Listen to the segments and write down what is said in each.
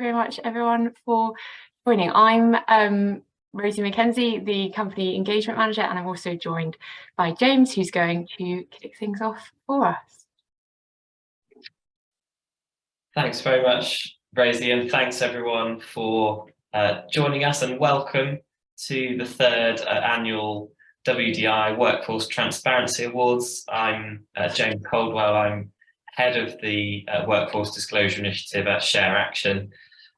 very much, everyone, for joining. I'm Rosie McKenzie, the Company Engagement Manager, and I'm also joined by James, who's going to kick things off for us. Thanks very much, Rosie, and thanks everyone for joining us, and welcome to the third annual WDI Workforce Transparency Awards. I'm James Coldwell. I'm head of the Workforce Disclosure Initiative at Share Action.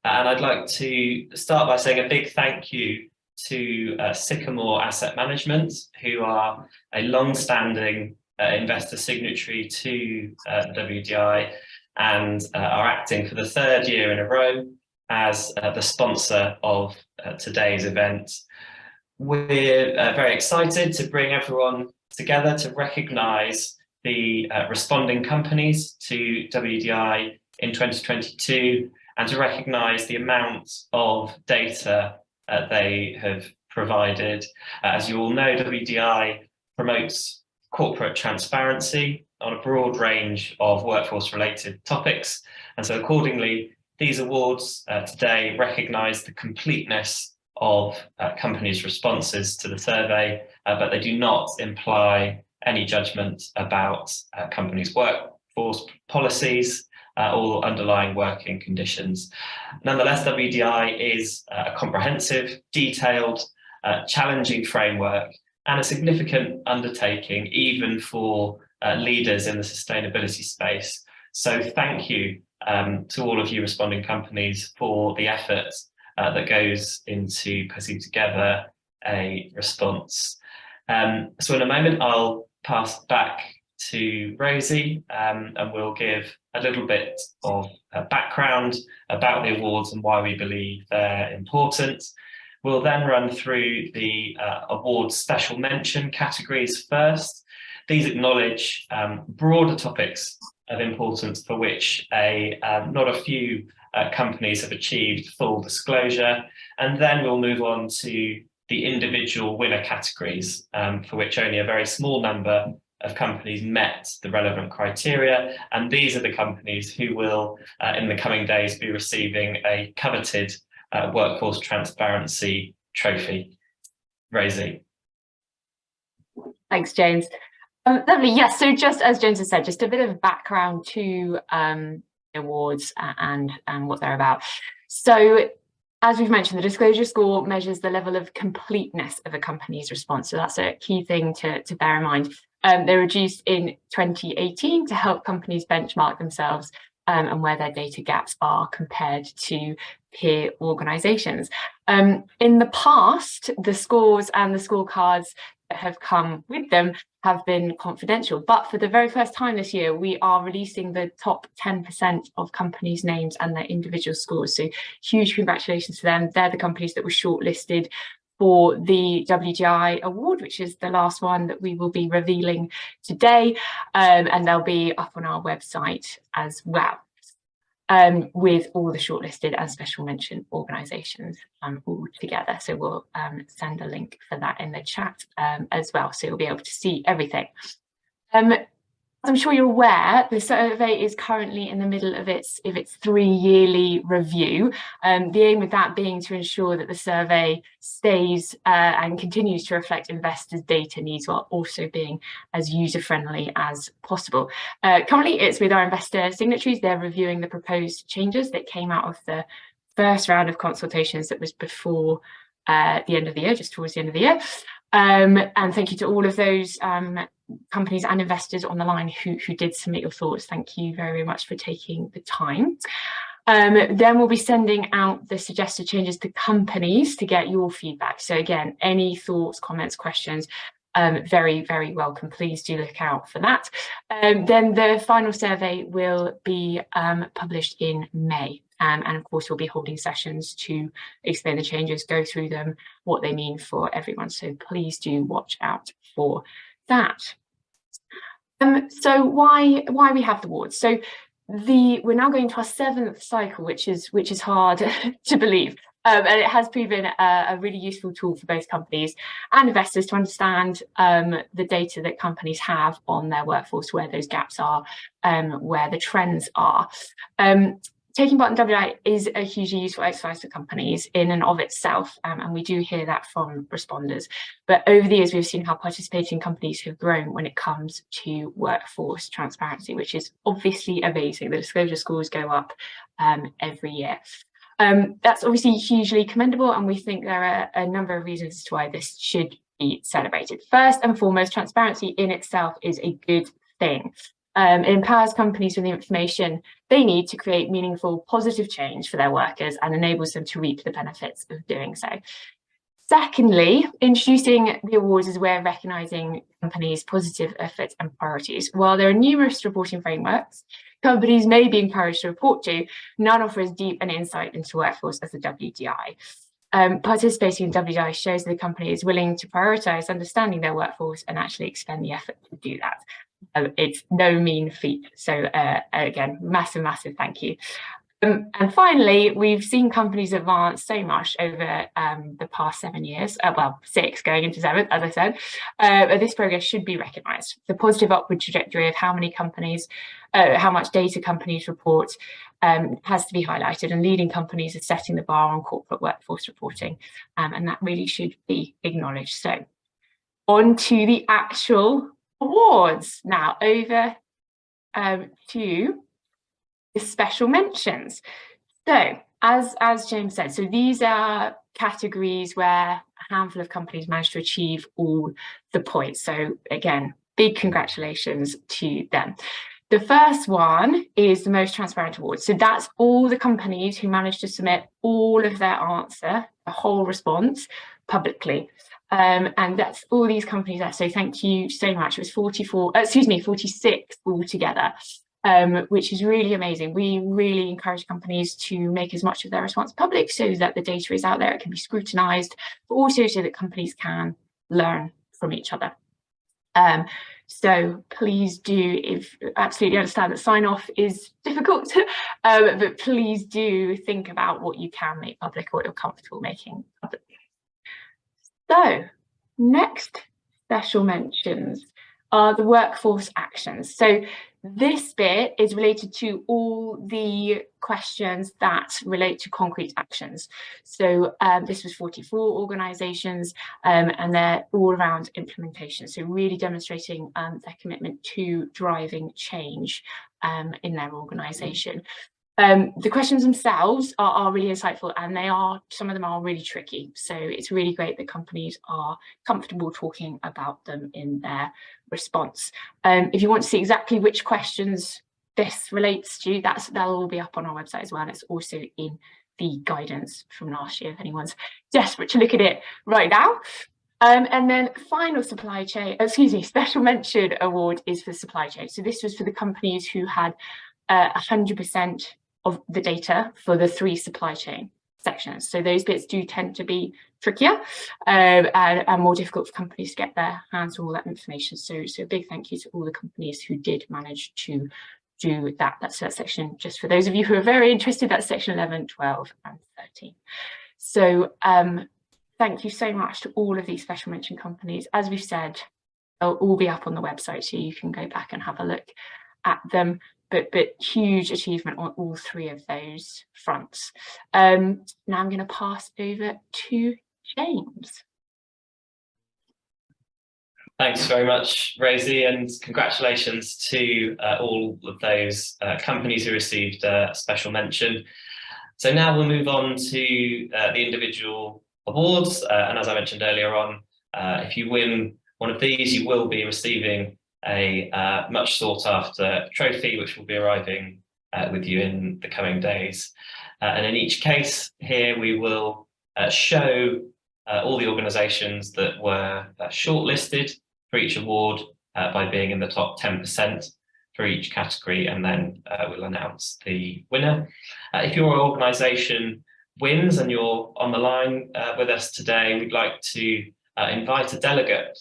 And I'd like to start by saying a big thank you to Sycamore Asset Management, who are a long-standing investor signatory to the WDI and are acting for the third year in a row as the sponsor of today's event. We're very excited to bring everyone together to recognise the responding companies to WDI in 2022 and to recognise the amount of data they have provided. As you all know, WDI promotes corporate transparency on a broad range of workforce-related topics, and so accordingly, these awards today recognise the completeness of companies' responses to the survey, but they do not imply any judgment about companies' workforce policies or underlying working conditions. Nonetheless, WDI is a comprehensive, detailed, challenging framework and a significant undertaking even for leaders in the sustainability space. So thank you to all of you responding companies for the effort that goes into putting together a response. So in a moment, I'll pass back to Rosie and we'll give a little bit of background about the awards and why we believe they're important. We'll then run through the awards special mention categories first. These acknowledge broader topics of importance for which not a few companies have achieved full disclosure, and then we'll move on to the individual winner categories for which only a very small number of companies met the relevant criteria, and these are the companies who will in the coming days be receiving a coveted workforce transparency trophy. Rosie. Thanks, James. Lovely. Yes, so just as James has said, just a bit of background to awards and what they're about. So as we've mentioned, the disclosure score measures the level of completeness of a company's response. So that's a key thing to bear in mind. They were reduced in 2018 to help companies benchmark themselves and where their data gaps are compared to peer organisations. In the past, the scores and the scorecards that have come with them have been confidential, but for the very first time this year, we are releasing the top 10% of companies' names and their individual scores. So huge congratulations to them. They're the companies that were shortlisted for the WDI award, which is the last one that we will be revealing today, and they'll be up on our website as well. With all the shortlisted and special mention organisations all together. So we'll send a link for that in the chat as well, so you'll be able to see everything. As I'm sure you're aware, the survey is currently in the middle of its 3-yearly review. The aim of that being to ensure that the survey stays and continues to reflect investors' data needs while also being as user-friendly as possible. Currently, it's with our investor signatories. They're reviewing the proposed changes that came out of the first round of consultations that was before the end of the year, just towards the end of the year. And thank you to all of those companies and investors on the line who did submit your thoughts. Thank you very much for taking the time. Then we'll be sending out the suggested changes to companies to get your feedback. So again, any thoughts, comments, questions, very, very welcome. Please do look out for that. Then the final survey will be published in May. And of course, we'll be holding sessions to explain the changes, go through them, what they mean for everyone. So please do watch out for that. So why we have the awards? So we're now going to our 7th cycle, which is hard to believe. And it has proven a really useful tool for both companies and investors to understand the data that companies have on their workforce, where those gaps are, where the trends are. taking part in WDI is a hugely useful exercise for companies in and of itself, and we do hear that from responders. But over the years, we've seen how participating companies have grown when it comes to workforce transparency, which is obviously amazing. The disclosure scores go up every year. That's obviously hugely commendable, and we think there are a number of reasons as to why this should be celebrated. First and foremost, transparency in itself is a good thing. It empowers companies with the information they need to create meaningful, positive change for their workers and enables them to reap the benefits of doing so. Secondly, introducing the awards is a way of recognising companies' positive efforts and priorities. While there are numerous reporting frameworks companies may be encouraged to report to, none offer as deep an insight into workforce as the WDI. Participating in WDI shows that the company is willing to prioritise understanding their workforce and actually expend the effort to do that. It's no mean feat. So again, massive thank you. And finally, we've seen companies advance so much over the past 7 years, well, 6 going into 7, as I said, but this progress should be recognised. The positive upward trajectory of how much data companies report has to be highlighted, and leading companies are setting the bar on corporate workforce reporting, and that really should be acknowledged. So on to the actual awards now, over to the special mentions. So as James said, so these are categories where a handful of companies managed to achieve all the points. So again, big congratulations to them. The first one is the most transparent award. So that's all the companies who managed to submit all of their answer, the whole response, publicly. And that's all these companies there. So thank you so much. It was 46 altogether. Which is really amazing. We really encourage companies to make as much of their response public so that the data is out there, it can be scrutinised, but also so that companies can learn from each other. So please do, absolutely understand that sign off is difficult, but please do think about what you can make public, what you're comfortable making public. So next special mentions are the workforce actions. So this bit is related to all the questions that relate to concrete actions. So this was 44 organisations, and they're all around implementation. So really demonstrating their commitment to driving change in their organisation. The questions themselves are really insightful, and some of them are really tricky. So it's really great that companies are comfortable talking about them in their response. If you want to see exactly which questions this relates to, that'll all be up on our website as well. And it's also in the guidance from last year if anyone's desperate to look at it right now. And then final special mention award is for supply chain. So this was for the companies who had 100% of the data for the 3 supply chain sections. So those bits do tend to be trickier and more difficult for companies to get their hands on all that information. So a big thank you to all the companies who did manage to do that. That's that section, just for those of you who are very interested, that's section 11, 12 and 13. So thank you so much to all of these special mention companies. As we've said, they'll all be up on the website, so you can go back and have a look at them. But huge achievement on all 3 of those fronts. Now I'm going to pass over to James. Thanks very much, Rosie, and congratulations to all of those companies who received a special mention. So now we'll move on to the individual awards, and as I mentioned earlier on, if you win one of these, you will be receiving a much sought after trophy, which will be arriving with you in the coming days. And in each case here, we will show all the organisations that were shortlisted for each award by being in the top 10% for each category, and then we'll announce the winner. If your organisation wins and you're on the line with us today, we'd like to invite a delegate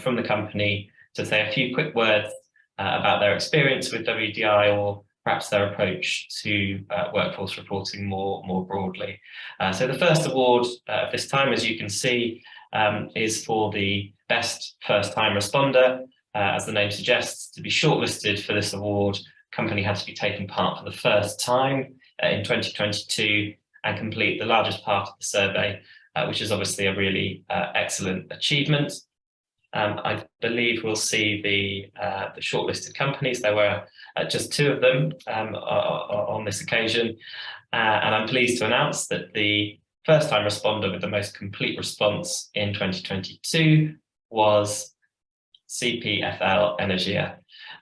from the company to say a few quick words about their experience with WDI, or perhaps their approach to workforce reporting more broadly. So the first award of this time, as you can see, is for the best first-time responder. As the name suggests, to be shortlisted for this award, company had to be taking part for the first time in 2022 and complete the largest part of the survey, which is obviously a really excellent achievement. I believe we'll see the shortlisted companies. There were just 2 of them on this occasion, and I'm pleased to announce that the first-time responder with the most complete response in 2022 was CPFL Energia.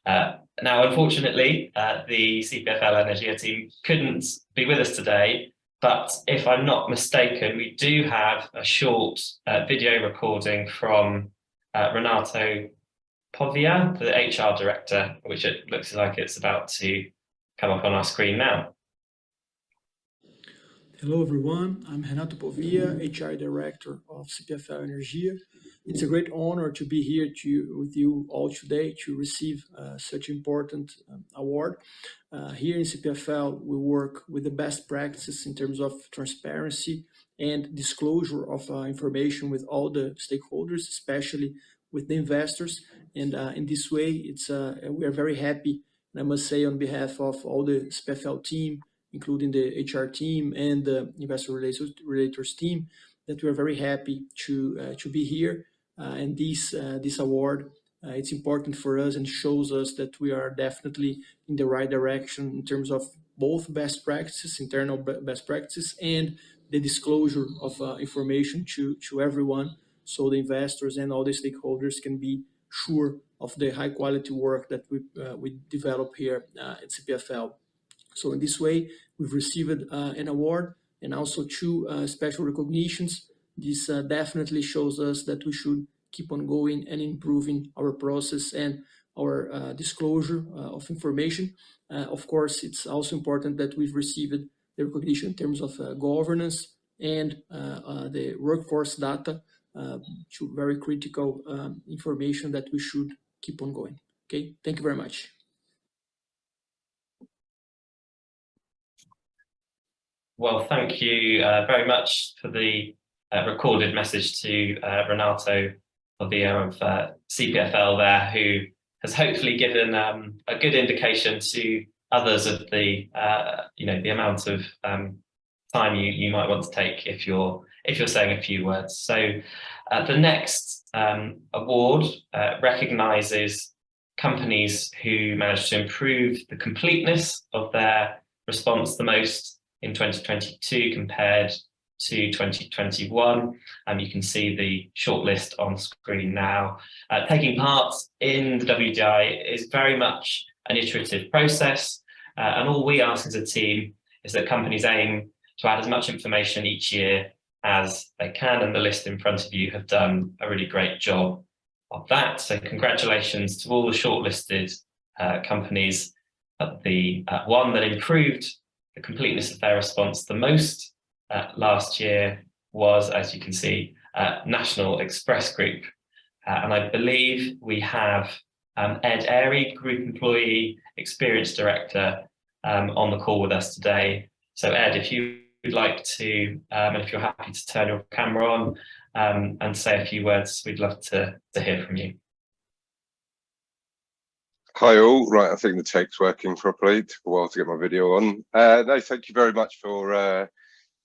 Now, unfortunately, the CPFL Energia team couldn't be with us today, but if I'm not mistaken, we do have a short video recording from Renato Povia, the HR director, which it looks like it's about to come up on our screen now. Hello everyone, I'm Renato Povia, HR Director of CPFL Energia. It's a great honor to be here with you all today to receive such an important award. Here in CPFL, we work with the best practices in terms of transparency and disclosure of information with all the stakeholders, especially with the investors. And in this way, we are very happy, and I must say on behalf of all the CPFL team, including the HR team and the investor relations team, that we are very happy to be here. And this award, it's important for us and shows us that we are definitely in the right direction in terms of both best practices, internal best practices, and the disclosure of information to everyone, so the investors and all the stakeholders can be sure of the high quality work that we develop here at CPFL. So in this way, we've received an award and also 2 special recognitions. This definitely shows us that we should keep on going and improving our process and our disclosure of information. Of course, it's also important that we've received the recognition in terms of governance and the workforce data, 2 very critical information that we should keep on going. Okay, thank you very much. Well, thank you very much for the recorded message to Renato Povia of CPFL there, who has hopefully given a good indication to others of the the amount of time you might want to take if you're saying a few words. So the next award recognises companies who managed to improve the completeness of their response the most in 2022 compared to 2021. You can see the shortlist on screen now. Taking part in the WDI is very much an iterative process, and all we ask as a team is that companies aim to add as much information each year as they can, and the list in front of you have done a really great job of that. So congratulations to all the shortlisted companies. The one that improved the completeness of their response the most last year was, as you can see, National Express Group. And I believe we have Ed Airy, Group Employee Experience Director, on the call with us today. So Ed, if you would like to, and if you're happy to turn your camera on and say a few words, we'd love to hear from you. Hi all, right, I think the tech's working properly. It took a while to get my video on. No, thank you very much for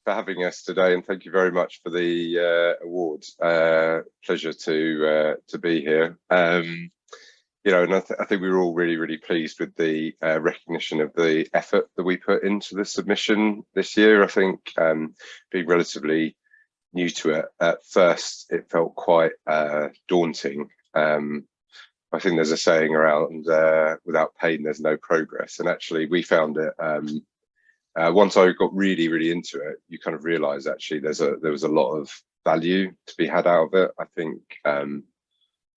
having us today, and thank you very much for the award. Pleasure to be here. You know, and I think we were all really pleased with the recognition of the effort that we put into the submission this year. I think being relatively new to it, at first it felt quite daunting. I think there's a saying around without pain there's no progress, and actually we found it once I got really into it, you kind of realize actually there was a lot of value to be had out of it. I think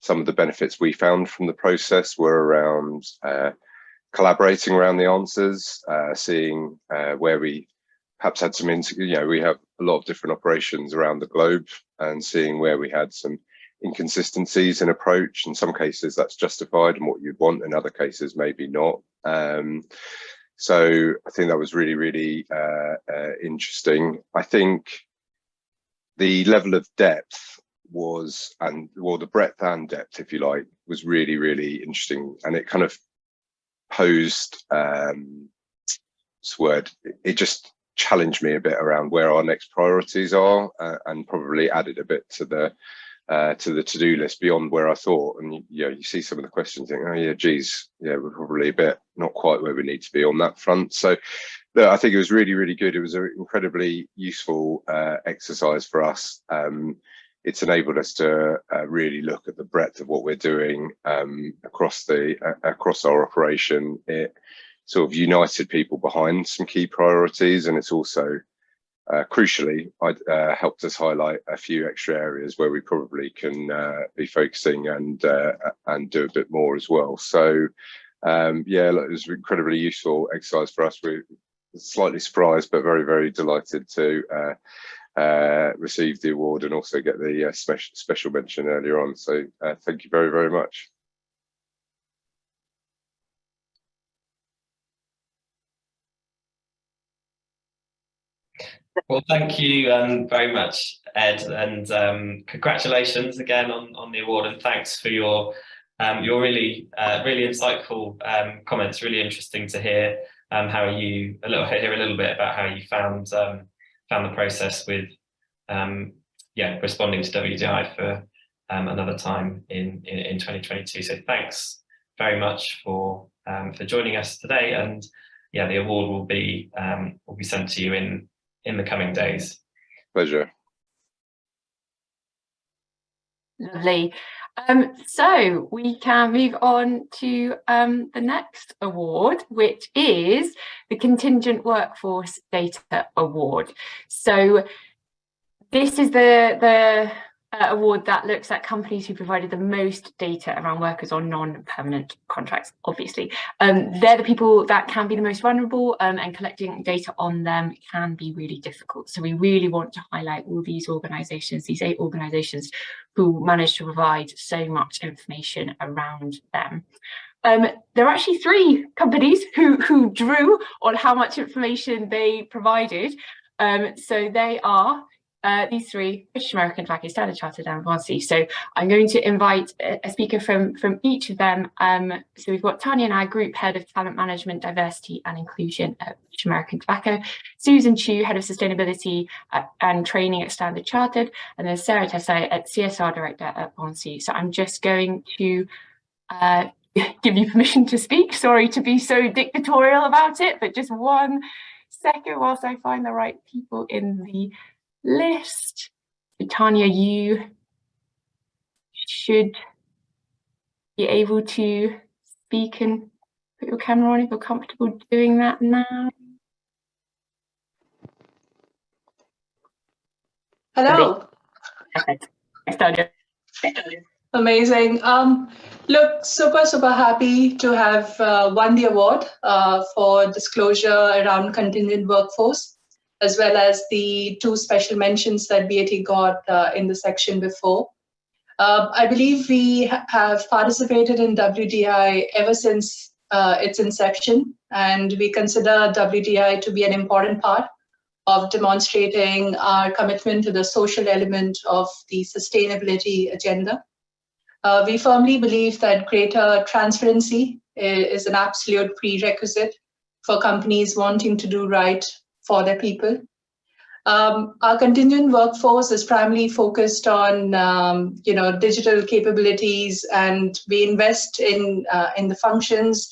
some of the benefits we found from the process were around collaborating around the answers, seeing where we perhaps had some we have a lot of different operations around the globe, and seeing where we had some inconsistencies in approach. In some cases that's justified and what you'd want, in other cases maybe not. So I think that was really interesting. I think the level of depth was, the breadth and depth, if you like, was really interesting, and it kind of posed word, it just challenged me a bit around where our next priorities are, and probably added a bit to the to-do list beyond where I thought. And you see some of the questions, think, oh yeah, geez, yeah, we're probably a bit not quite where we need to be on that front. So I think it was really, really good. It was an incredibly useful exercise for us. It's enabled us to really look at the breadth of what we're doing across our operation. It sort of united people behind some key priorities, and it's also crucially helped us highlight a few extra areas where we probably can be focusing and do a bit more as well. So yeah, it was an incredibly useful exercise for us. We're slightly surprised, but very, very delighted to receive the award and also get the special mention earlier on. So thank you very, very much. Well, thank you very much, Ed, and congratulations again on the award, and thanks for your really insightful comments. Really interesting to hear hear a little bit about how you found the process with responding to WDI for another time in 2022. So thanks very much for joining us today, and yeah, the award will be sent to you in the coming days. Pleasure. Lovely. So we can move on to the next award, which is the Contingent Workforce Data Award. So this is the award that looks at companies who provided the most data around workers on non-permanent contracts, obviously. They're the people that can be the most vulnerable, and collecting data on them can be really difficult. So we really want to highlight all these organisations, these 8 organisations who managed to provide so much information around them. There are actually 3 companies who drew on how much information they provided. So they are these 3: British American, Tobacco, Standard Chartered and Vancey. So I'm going to invite a speaker from each of them. So we've got Tanya Now, Group Head of Talent Management, Diversity and Inclusion at British American Tobacco, Susan Chu, Head of Sustainability and Training at Standard Chartered, and then Sarah Tessai at CSR Director at Vancey. So I'm just going to give you permission to speak. Sorry to be so dictatorial about it, but just 1 second whilst I find the right people in the list. So Tanya, you should be able to speak and put your camera on if you're comfortable doing that now. Hello. Perfect. Tanya. Amazing. Look, super happy to have won the award for disclosure around contingent workforce, as well as the 2 special mentions that BAT got in the section before. I believe we have participated in WDI ever since its inception, and we consider WDI to be an important part of demonstrating our commitment to the social element of the sustainability agenda. We firmly believe that greater transparency is an absolute prerequisite for companies wanting to do right for their people. Our contingent workforce is primarily focused on digital capabilities, and we invest in the functions.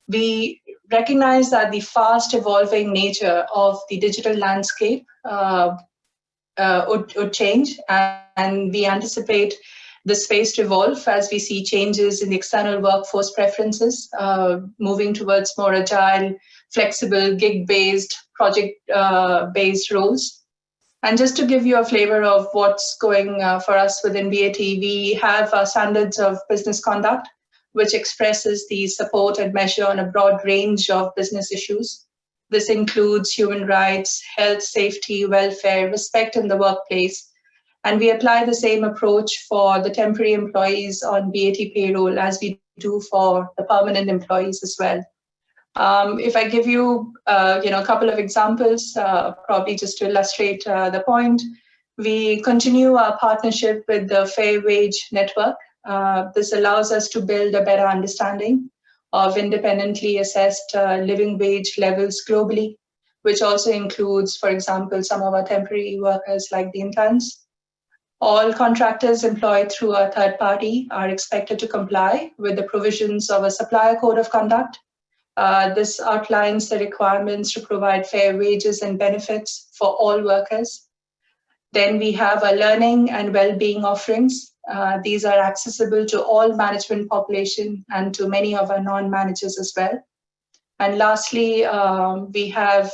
We recognize that the fast evolving nature of the digital landscape would change, and we anticipate the space to evolve as we see changes in the external workforce preferences, moving towards more agile, flexible, gig-based, project-based roles. And just to give you a flavor of what's going for us within BAT, we have standards of business conduct, which expresses the support and measure on a broad range of business issues. This includes human rights, health, safety, welfare, respect in the workplace. And we apply the same approach for the temporary employees on BAT payroll as we do for the permanent employees as well. If I give you, a couple of examples, probably just to illustrate the point, we continue our partnership with the Fair Wage Network. This allows us to build a better understanding of independently assessed living wage levels globally, which also includes, for example, some of our temporary workers like the interns. All contractors employed through a third party are expected to comply with the provisions of a supplier code of conduct. This outlines the requirements to provide fair wages and benefits for all workers. Then we have our learning and well-being offerings. These are accessible to all management population and to many of our non-managers as well. And lastly, we have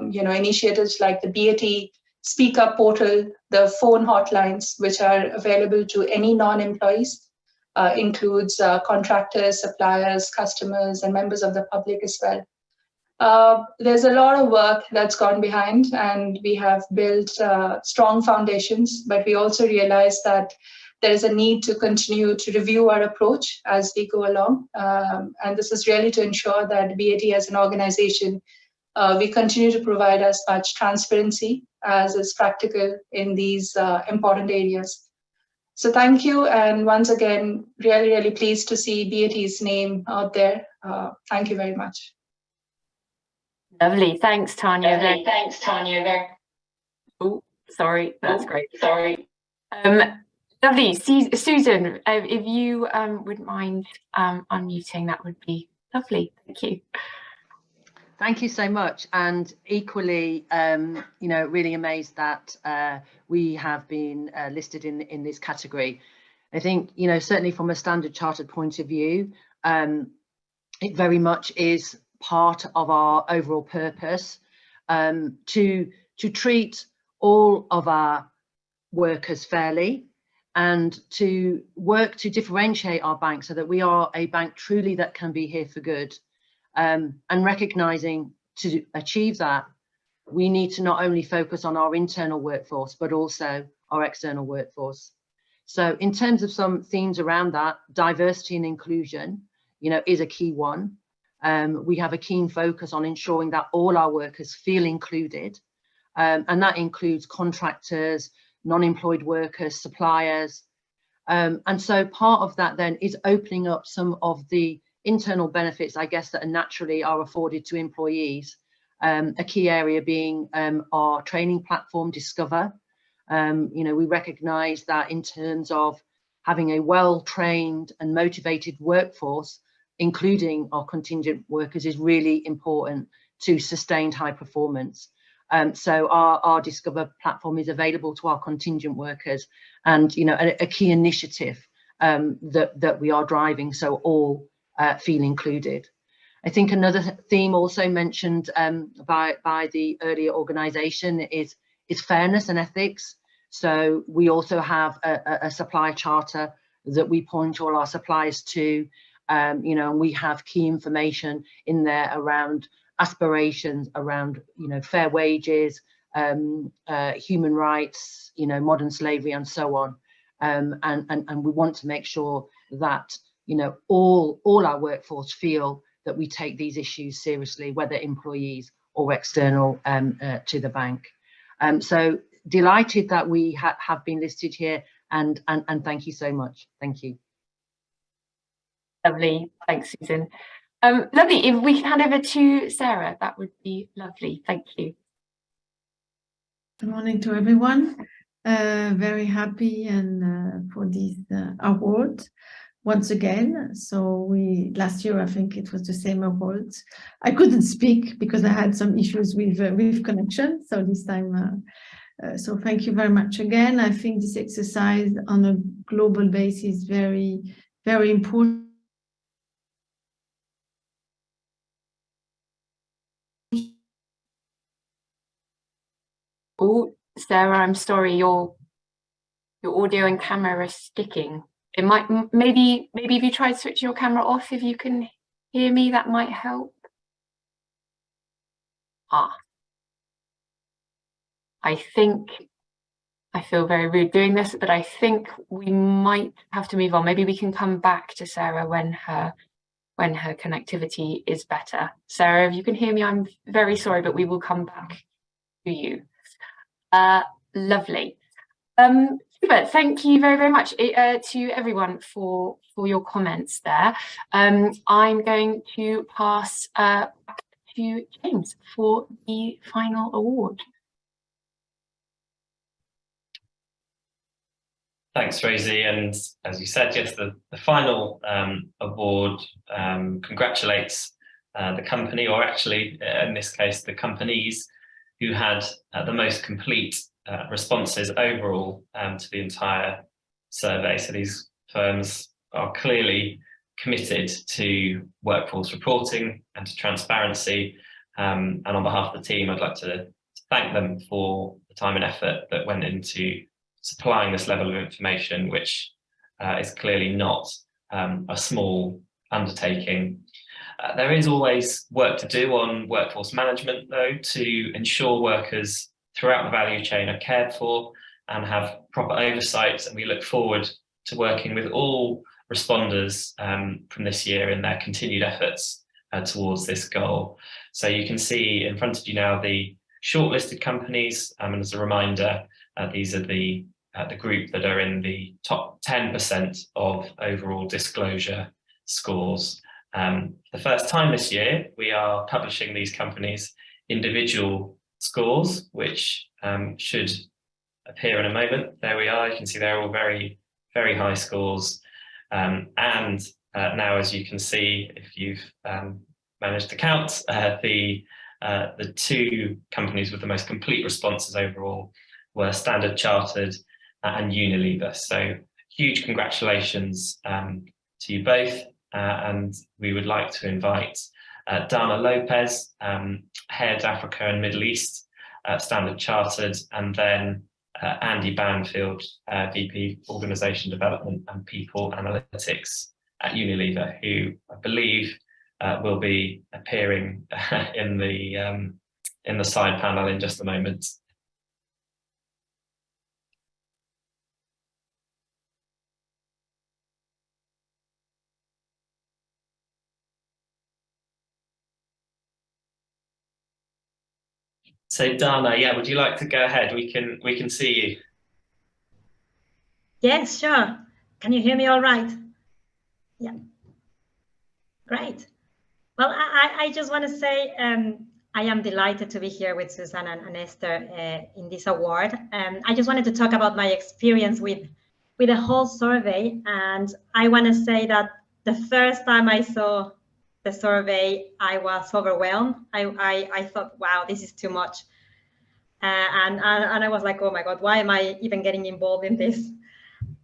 initiatives like the BAT Speak Up portal, the phone hotlines, which are available to any non-employees, includes contractors, suppliers, customers, and members of the public as well. There's a lot of work that's gone behind, and we have built strong foundations, but we also realize that there is a need to continue to review our approach as we go along. And this is really to ensure that BAT as an organization, we continue to provide as much transparency as is practical in these important areas. So thank you. And once again, really, really pleased to see BAT's name out there. Thank you very much. Lovely. Thanks, Tanya. Lovely. Thanks, Tanya. Oh, sorry. That's great. Sorry. Lovely. Susan, if you wouldn't mind unmuting, that would be lovely. Thank you. Thank you so much. And equally, really amazed that we have been listed in this category. I think, certainly from a Standard Chartered point of view, it very much is part of our overall purpose to treat all of our workers fairly and to work to differentiate our bank so that we are a bank truly that can be here for good. And recognising to achieve that, we need to not only focus on our internal workforce, but also our external workforce. So in terms of some themes around that, diversity and inclusion, is a key one. We have a keen focus on ensuring that all our workers feel included. And that includes contractors, non-employed workers, suppliers. And so part of that then is opening up some of the internal benefits, I guess, that naturally are afforded to employees. A key area being our training platform, Discover. We recognise that in terms of having a well-trained and motivated workforce, including our contingent workers, is really important to sustained high performance. So our Discover platform is available to our contingent workers, and a key initiative that we are driving, so all feel included. I think another theme also mentioned by the earlier organisation is fairness and ethics. So we also have a supplier charter that we point all our suppliers to, and we have key information in there around aspirations, around fair wages, human rights, modern slavery, and so on. And we want to make sure that all our workforce feel that we take these issues seriously, whether employees or external to the bank. So delighted that we have been listed here, and thank you so much. Thank you. Lovely. Thanks, Susan. Lovely. If we can hand over to Sarah, that would be lovely. Thank you. Good morning to everyone. Very happy and for this award once again. So last year, I think it was the same award. I couldn't speak because I had some issues with connection. So this time, so thank you very much again. I think this exercise on a global basis is very, very important. Oh, Sarah, I'm sorry, your audio and camera are sticking. It might, maybe if you try switching your camera off, if you can hear me, that might help. I think, I feel very rude doing this, but I think we might have to move on. Maybe we can come back to Sarah when her connectivity is better. Sarah, if you can hear me, I'm very sorry, but we will come back to you. Lovely. Super. Thank you very, very much to everyone for your comments there. I'm going to pass back to James for the final award. Thanks, Rosie. And as you said, yes, the final award congratulates the company, or actually, in this case, the companies who had the most complete responses overall to the entire survey. So these firms are clearly committed to workforce reporting and to transparency. And on behalf of the team, I'd like to thank them for the time and effort that went into supplying this level of information, which is clearly not a small undertaking. There is always work to do on workforce management, though, to ensure workers throughout the value chain are cared for and have proper oversight. And we look forward to working with all responders from this year in their continued efforts towards this goal. So you can see in front of you now the shortlisted companies, and as a reminder, these are the group that are in the top 10% of overall disclosure scores. The first time this year, we are publishing these companies' individual scores, which should appear in a moment. There we are. You can see they're all very, very high scores. And now, as you can see, if you've managed to count, the two companies with the most complete responses overall were Standard Chartered and Unilever. So huge congratulations to you both. And we would like to invite Dana Lopez, Head Africa and Middle East, Standard Chartered, and then Andy Banfield, VP Organisation Development and People Analytics at Unilever, who I believe will be appearing in the side panel in just a moment. So Dana, yeah, would you like to go ahead? We can see you. Yes, sure. Can you hear me all right? Yeah. Great. Well, I just want to say I am delighted to be here with Susanna and Esther in this award. I just wanted to talk about my experience with the whole survey. And I want to say that the first time I saw the survey, I was overwhelmed. I thought, wow, this is too much. And I was like, oh my God, why am I even getting involved in this?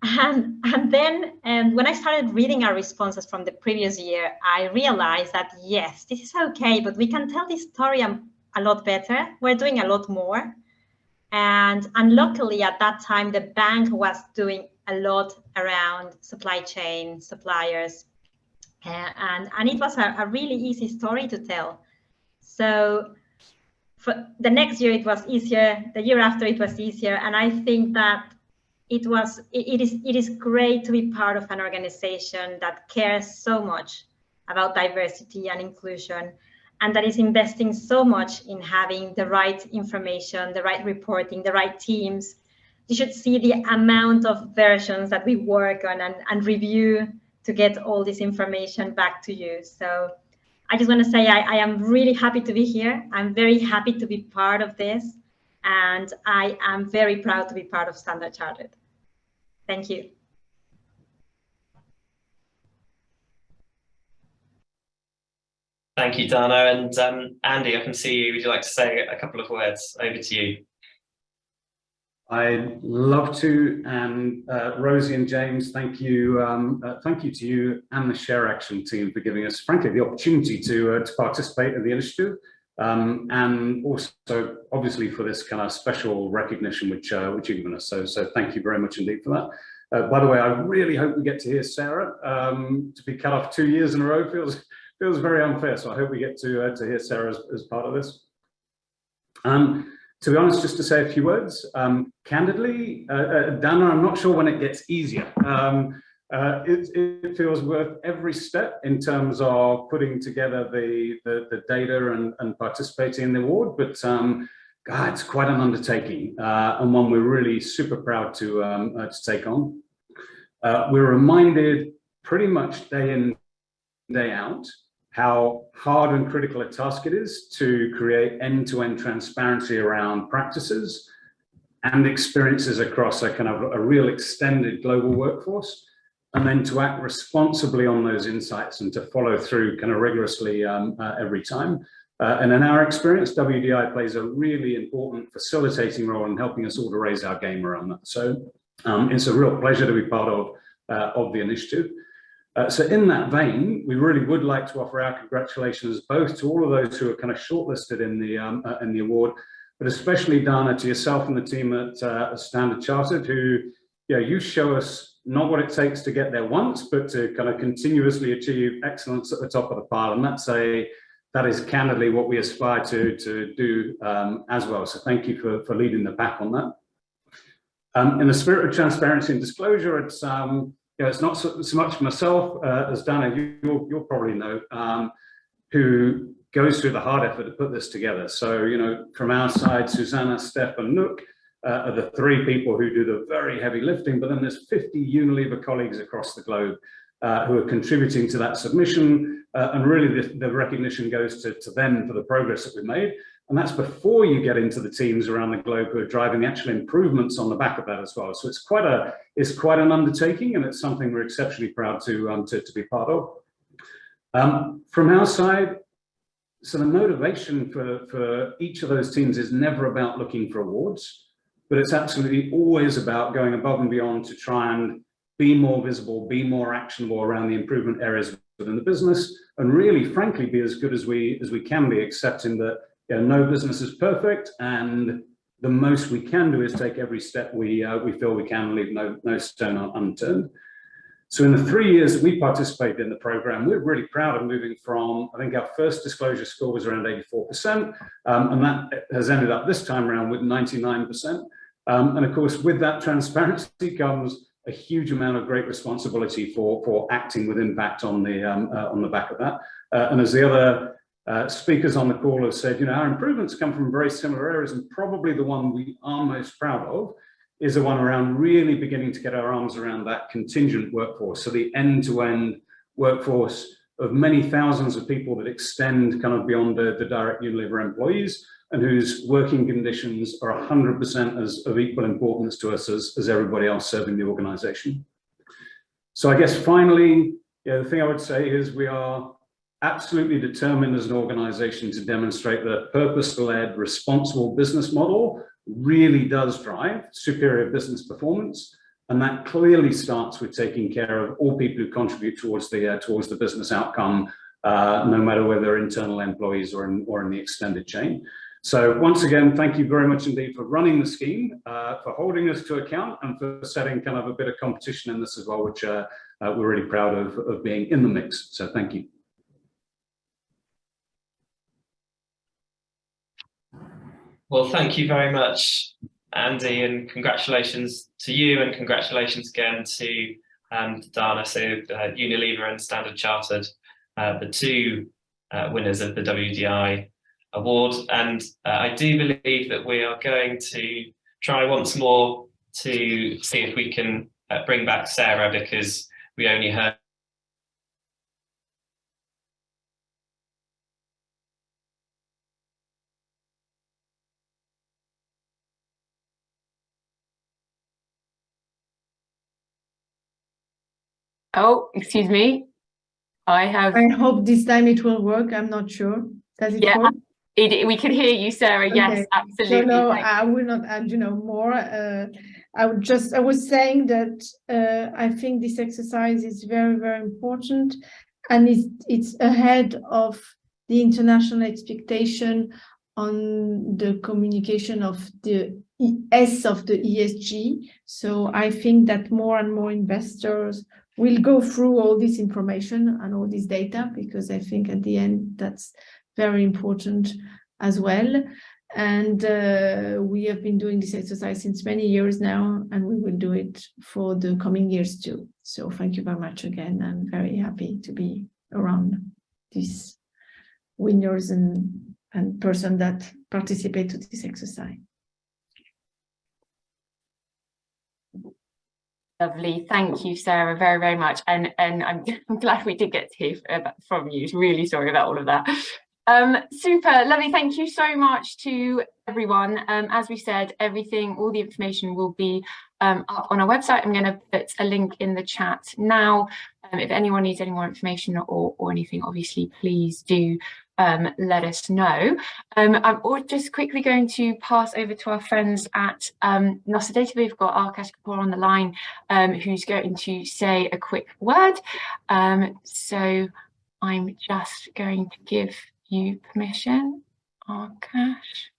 And then when I started reading our responses from the previous year, I realized that, yes, this is okay, but we can tell this story a lot better. We're doing a lot more. And luckily at that time, the bank was doing a lot around supply chain, suppliers, and it was a really easy story to tell. So for the next year, it was easier. The year after, it was easier. And I think that it is great to be part of an organization that cares so much about diversity and inclusion, and that is investing so much in having the right information, the right reporting, the right teams. You should see the amount of versions that we work on and review to get all this information back to you. So I just want to say I am really happy to be here. I'm very happy to be part of this. And I am very proud to be part of Standard Chartered. Thank you. Thank you, Dana. And Andy, I can see you. Would you like to say a couple of words? Over to you. I'd love to, and Rosie and James, thank you. Thank you to you and the Share Action team for giving us, frankly, the opportunity to participate in the initiative, and also, obviously, for this kind of special recognition which you've given us. So thank you very much indeed for that. By the way, I really hope we get to hear Sarah. To be cut off 2 years in a row feels very unfair. So I hope we get to hear Sarah as part of this. To be honest, just to say a few words, candidly, Dana, I'm not sure when it gets easier. It feels worth every step in terms of putting together the data and participating in the award, but God, it's quite an undertaking, and one we're really super proud to take on. We're reminded pretty much day in, day out, how hard and critical a task it is to create end-to-end transparency around practices and experiences across a kind of a real extended global workforce, and then to act responsibly on those insights and to follow through kind of rigorously every time. And in our experience, WDI plays a really important facilitating role in helping us all to raise our game around that. So it's a real pleasure to be part of the initiative. So in that vein, we really would like to offer our congratulations both to all of those who are kind of shortlisted in the award, but especially Dana, to yourself and the team at Standard Chartered, who, you show us not what it takes to get there once, but to kind of continuously achieve excellence at the top of the pile. And that is candidly what we aspire to do as well. So thank you for leading the pack on that. In the spirit of transparency and disclosure, it's it's not so much myself as Dana, you'll probably know, who goes through the hard effort to put this together. So, from our side, Susanna, Steph, and Nook are the three people who do the very heavy lifting, but then there's 50 Unilever colleagues across the globe who are contributing to that submission, and really the recognition goes to them for the progress that we've made. And that's before you get into the teams around the globe who are driving the actual improvements on the back of that as well. So it's quite an undertaking, and it's something we're exceptionally proud to be part of. From our side, so the motivation for each of those teams is never about looking for awards, but it's absolutely always about going above and beyond to try and be more visible, be more actionable around the improvement areas within the business, and really, frankly, be as good as we can be, accepting that no business is perfect, and the most we can do is take every step we feel we can, and leave no stone unturned. So in the 3 years that we participated in the program, we're really proud of moving from, I think our first disclosure score was around 84%, and that has ended up this time around with 99%. And of course, with that transparency comes a huge amount of great responsibility for acting with impact on the back of that. And as the other speakers on the call have said, our improvements come from very similar areas, and probably the one we are most proud of is the one around really beginning to get our arms around that contingent workforce. So the end-to-end workforce of many thousands of people that extend kind of beyond the direct Unilever employees, and whose working conditions are 100% of equal importance to us as everybody else serving the organization. So I guess finally, the thing I would say is we are absolutely determined as an organization to demonstrate that purpose-led, responsible business model really does drive superior business performance. And that clearly starts with taking care of all people who contribute towards the business outcome, no matter whether they're internal employees or in the extended chain. So once again, thank you very much indeed for running the scheme, for holding us to account, and for setting kind of a bit of competition in this as well, which we're really proud of being in the mix. So thank you. Well, thank you very much, Andy, and congratulations to you, and congratulations again to Dana, so Unilever and Standard Chartered, the two winners of the WDI award. And I do believe that we are going to try once more to see if we can bring back Sarah, because we only heard Oh, excuse me. I hope this time it will work. I'm not sure. Does it work? We can hear you, Sarah. Okay. Yes, absolutely. No, I will not add, more. I was saying that I think this exercise is very, very important, and it's ahead of the international expectation on the communication of the S of the ESG. So I think that more and more investors will go through all this information and all this data, because I think at the end that's very important as well. And we have been doing this exercise since many years now, and we will do it for the coming years too. So thank you very much again. I'm very happy to be around these winners and and person that participate to this exercise. Lovely, thank you, Sarah, very, very much. And I'm glad we did get to hear from you. Really sorry about all of that. Super, lovely, thank you so much to everyone. As we said, all the information will be up on our website. I'm going to put a link in the chat now. If anyone needs any more information or anything, obviously, please do let us know. I'm just quickly going to pass over to our friends at Nostra Data. We've got Akash Kapoor on the line, who's going to say a quick word. So I'm just going to give you permission, Akash.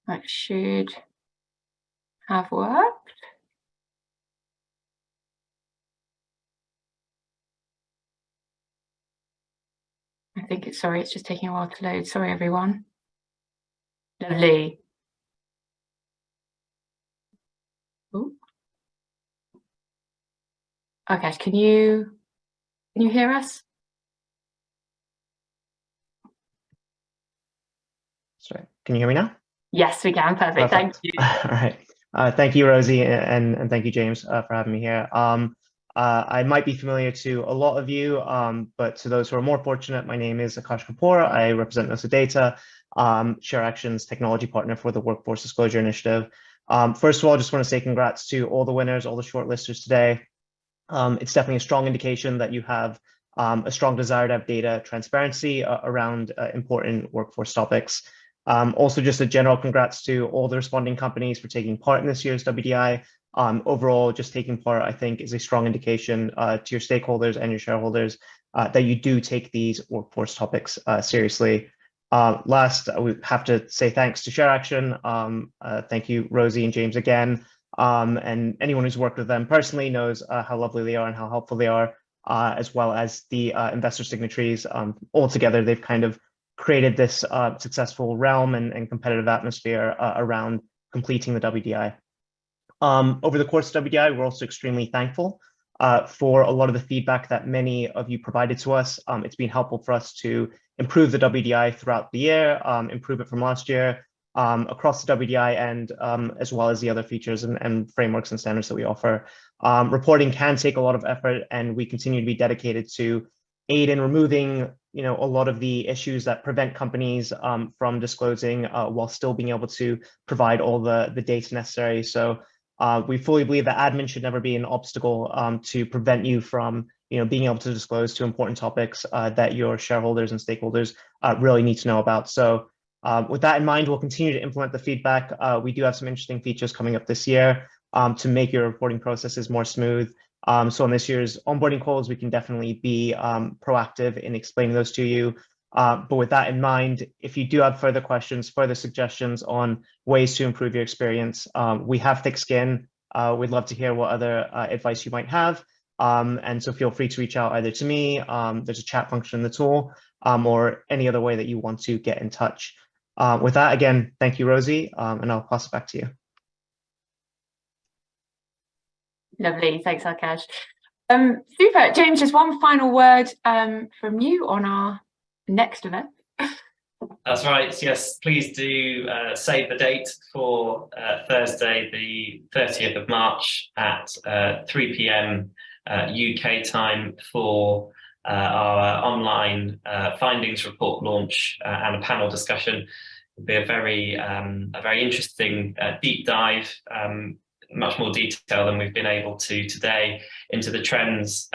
That should have worked. I think it's just taking a while to load. Sorry, everyone. Lovely. Ooh. Okay, can you hear us? Sorry, can you hear me now? Yes, we can. Perfect. Thank you. All right. Thank you, Rosie, and thank you, James, for having me here. I might be familiar to a lot of you, but to those who are more fortunate, my name is Akash Kapoor. I represent Nostra Data, ShareAction's technology partner for the Workforce Disclosure Initiative. First of all, I just want to say congrats to all the winners, all the shortlisters today. It's definitely a strong indication that you have a strong desire to have data transparency around important workforce topics. Also, just a general congrats to all the responding companies for taking part in this year's WDI. Overall, just taking part, I think, is a strong indication to your stakeholders and your shareholders that you do take these workforce topics seriously. Last, we have to say thanks to ShareAction. Thank you, Rosie and James, again. And anyone who's worked with them personally knows how lovely they are and how helpful they are, as well as the investor signatories. All together, they've kind of created this successful realm and competitive atmosphere around completing the WDI. Over the course of WDI, we're also extremely thankful for a lot of the feedback that many of you provided to us. It's been helpful for us to improve the WDI throughout the year, improve it from last year, across the WDI and as well as the other features and frameworks and standards that we offer. Reporting can take a lot of effort, and we continue to be dedicated to aid in removing a lot of the issues that prevent companies from disclosing while still being able to provide all the data necessary. So we fully believe that admin should never be an obstacle to prevent you from being able to disclose to important topics that your shareholders and stakeholders really need to know about. So with that in mind, we'll continue to implement the feedback. We do have some interesting features coming up this year to make your reporting processes more smooth. So on this year's onboarding calls, we can definitely be proactive in explaining those to you. But with that in mind, if you do have further questions, further suggestions on ways to improve your experience, we have thick skin. We'd love to hear what other advice you might have. And so feel free to reach out either to me, there's a chat function in the tool, or any other way that you want to get in touch. With that, again, thank you, Rosie, and I'll pass it back to you. Lovely, thanks, Akash. Super, James, just one final word from you on our next event. That's right, yes, please do save the date for Thursday, the 30th of March at 3 p.m. UK time for our online findings report launch and a panel discussion. It'll be a very interesting deep dive, much more detail than we've been able to today, into the trends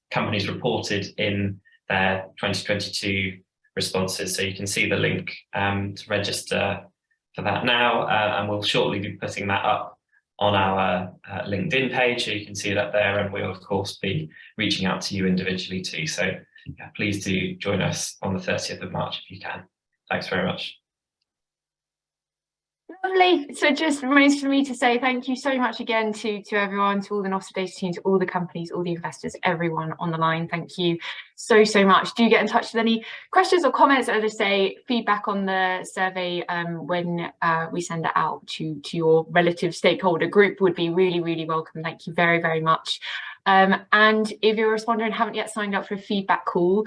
companies reported in their 2022 responses. So you can see the link to register for that now, and we'll shortly be putting that up on our LinkedIn page, so you can see it up there, and we'll of course be reaching out to you individually too. So yeah, please do join us on the 30th of March if you can. Thanks very much. Lovely. So it just remains for me to say thank you so much again to everyone, to all the Nostra Data teams, all the companies, all the investors, everyone on the line. Thank you so much. Do get in touch with any questions or comments, or just say feedback on the survey when we send it out to your relative stakeholder group would be really welcome. Thank you very much. And if you're a responder and haven't yet signed up for a feedback call,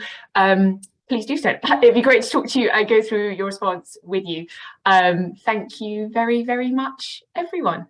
please do so. It'd be great to talk to you and go through your response with you. Thank you very, very much, everyone.